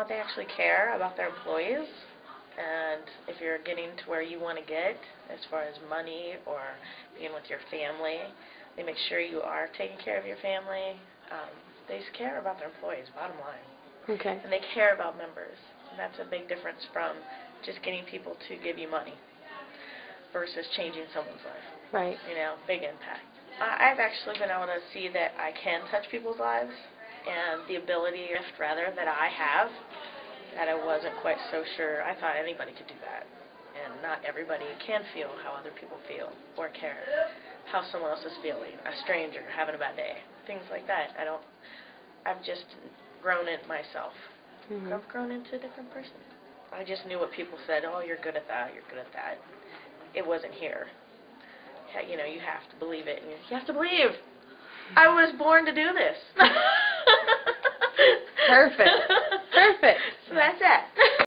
They actually care about their employees, and if you're getting to where you want to get as far as money or being with your family, they make sure you are taking care of your family. They just care about their employees, bottom line. Okay. And they care about members. And that's a big difference from just getting people to give you money versus changing someone's life. Right. You know, big impact. I've actually been able to see that I can touch people's lives, and the ability, rather, that I have, that I wasn't quite so sure. I thought anybody could do that, and not everybody can feel how other people feel or care how someone else is feeling, a stranger having a bad day, things like that. I've just grown it myself. Mm-hmm. I've grown into a different person. I just knew what people said, oh, you're good at that, you're good at that. It wasn't here. You know, you have to believe it, and you have to believe. I was born to do this. Perfect.